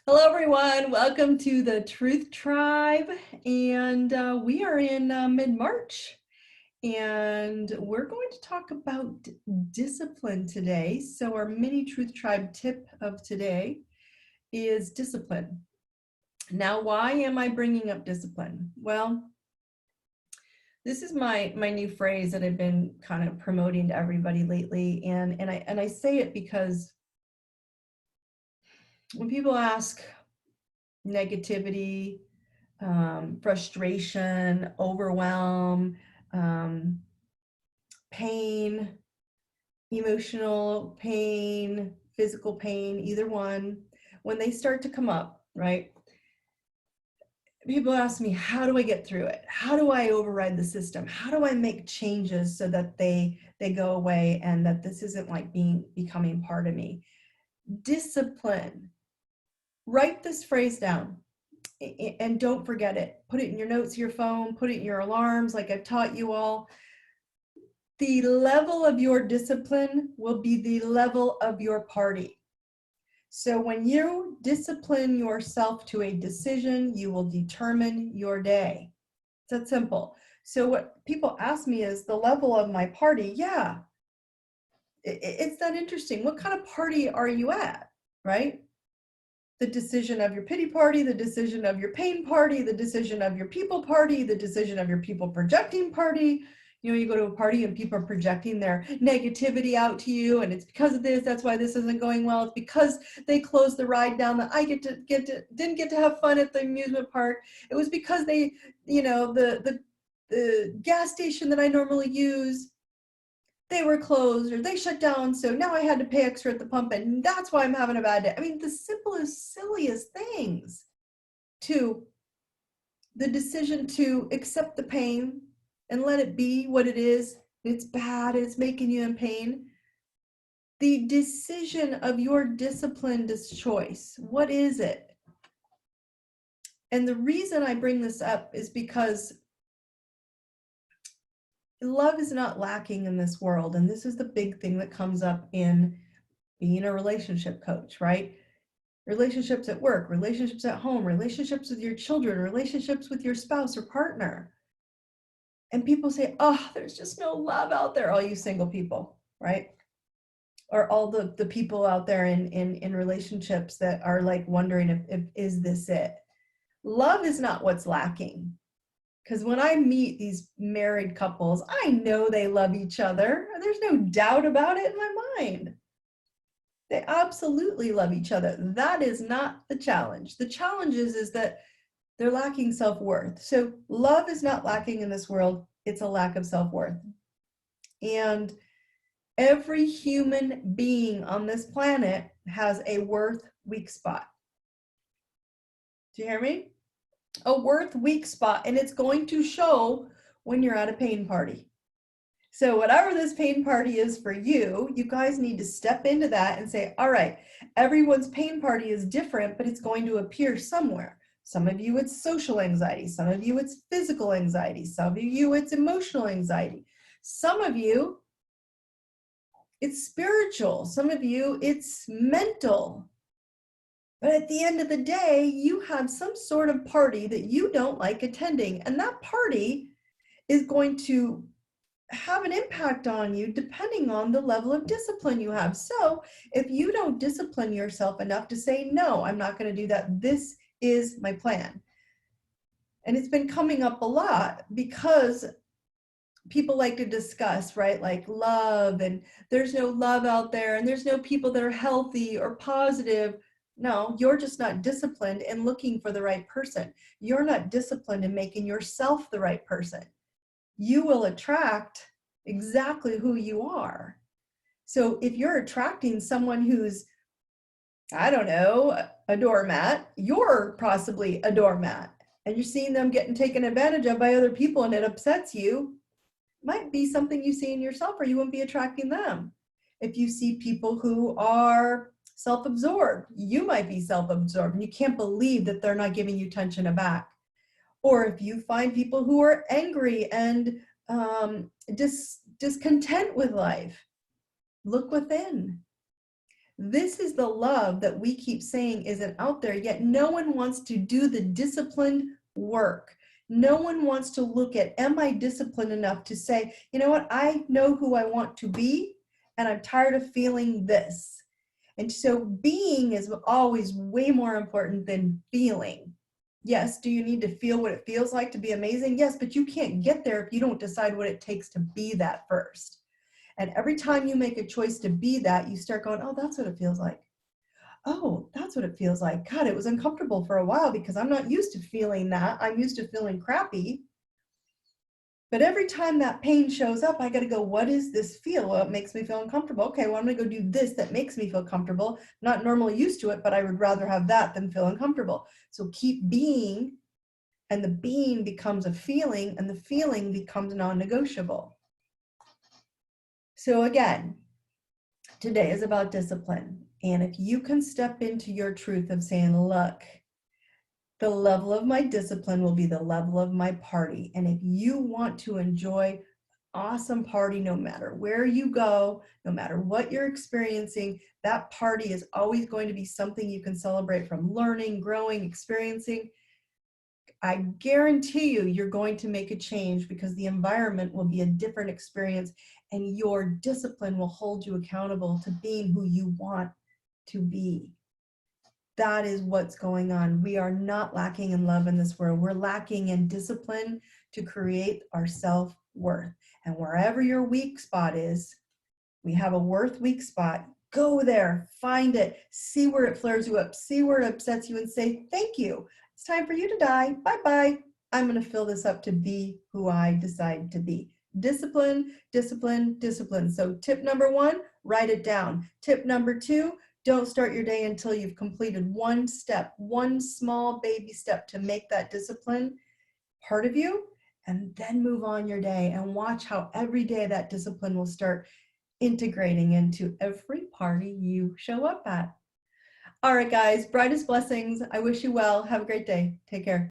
Hello, everyone. Welcome to the Truth Tribe. And we are in mid-March. And we're going to talk about discipline today. So our mini Truth Tribe tip of today is discipline. Now, why am I bringing up discipline? Well, this is my new phrase that I've been kind of promoting to everybody lately. And I say it because when people ask negativity, frustration, overwhelm, pain, emotional pain, physical pain, either one, when they start to come up, right? People ask me, how do I get through it? How do I override the system? How do I make changes so that they go away and that this isn't like becoming part of me? Discipline. Write this phrase down. And don't forget it. Put it in your notes, your phone, put it in your alarms, like I've taught you all. The level of your discipline will be the level of your party. So when you discipline yourself to a decision, you will determine your day. It's that simple. So what people ask me is the level of my party. Yeah, it's that interesting. What kind of party are you at, right? The decision of your pity party, the decision of your pain party, the decision of your people party, the decision of your people projecting party. You know, you go to a party and people are projecting their negativity out to you, and it's because of this, that's why this isn't going well. It's because they closed the ride down that I didn't get to have fun at the amusement park. It was because they, you know, the gas station that I normally use, they were closed or they shut down, so now I had to pay extra at the pump, and that's why I'm having a bad day. I mean, the simplest, silliest things, to the decision to accept the pain and let it be what it is. It's bad, it's making you in pain. The decision of your disciplined choice, what is it? And the reason I bring this up is because love is not lacking in this world. And this is the big thing that comes up in being a relationship coach, right? Relationships at work, relationships at home, relationships with your children, relationships with your spouse or partner. And people say, oh, there's just no love out there, all you single people, right? Or all the people out there in relationships that are like wondering if is this it? Love is not what's lacking. Because when I meet these married couples, I know they love each other. There's no doubt about it in my mind. They absolutely love each other. That is not the challenge. The challenge is that they're lacking self-worth. So love is not lacking in this world. It's a lack of self-worth. And every human being on this planet has a worth weak spot. Do you hear me? A worth weak spot, and it's going to show when you're at a pain party. So whatever this pain party is for you, you guys need to step into that and say, all right, everyone's pain party is different, but it's going to appear somewhere. Some of you it's social anxiety, some of you it's physical anxiety, some of you it's emotional anxiety, some of you it's spiritual, some of you it's mental. But at the end of the day, you have some sort of party that you don't like attending, and that party is going to have an impact on you depending on the level of discipline you have. So if you don't discipline yourself enough to say, no, I'm not going to do that, this is my plan. And it's been coming up a lot because people like to discuss, right, like love, and there's no love out there, and there's no people that are healthy or positive. No, you're just not disciplined in looking for the right person. You're not disciplined in making yourself the right person. You will attract exactly who you are. So if you're attracting someone who's, I don't know, a doormat, you're possibly a doormat, and you're seeing them getting taken advantage of by other people and it upsets you, might be something you see in yourself, or you wouldn't be attracting them. If you see people who are self-absorbed, you might be self-absorbed and you can't believe that they're not giving you attention back. Or if you find people who are angry and discontent with life, look within. This is the love that we keep saying isn't out there, yet no one wants to do the disciplined work. No one wants to look at, am I disciplined enough to say, you know what, I know who I want to be, and I'm tired of feeling this. And so being is always way more important than feeling. Yes, do you need to feel what it feels like to be amazing? Yes, but you can't get there if you don't decide what it takes to be that first. And every time you make a choice to be that, you start going, oh, that's what it feels like. Oh, that's what it feels like. God, it was uncomfortable for a while because I'm not used to feeling that. I'm used to feeling crappy. But every time that pain shows up, I got to go, what is this feel? Well, it makes me feel uncomfortable. Okay, well, I'm going to go do this that makes me feel comfortable. Not normally used to it, but I would rather have that than feel uncomfortable. So keep being, and the being becomes a feeling, and the feeling becomes non-negotiable. So again, today is about discipline. And if you can step into your truth of saying, look, the level of my discipline will be the level of my party. And if you want to enjoy awesome party, no matter where you go, no matter what you're experiencing, that party is always going to be something you can celebrate from learning, growing, experiencing. I guarantee you, you're going to make a change because the environment will be a different experience and your discipline will hold you accountable to being who you want to be. That is what's going on. We are not lacking in love in this world. We're lacking in discipline to create our self-worth. And wherever your weak spot is, we have a worth weak spot. Go there, find it, see where it flares you up, see where it upsets you and say, thank you. It's time for you to die. Bye-bye. I'm going to fill this up to be who I decide to be. Discipline, discipline, discipline. So tip number 1, write it down. Tip number 2, don't start your day until you've completed one step, one small baby step to make that discipline part of you, and then move on your day and watch how every day that discipline will start integrating into every party you show up at. All right, guys, brightest blessings. I wish you well. Have a great day. Take care.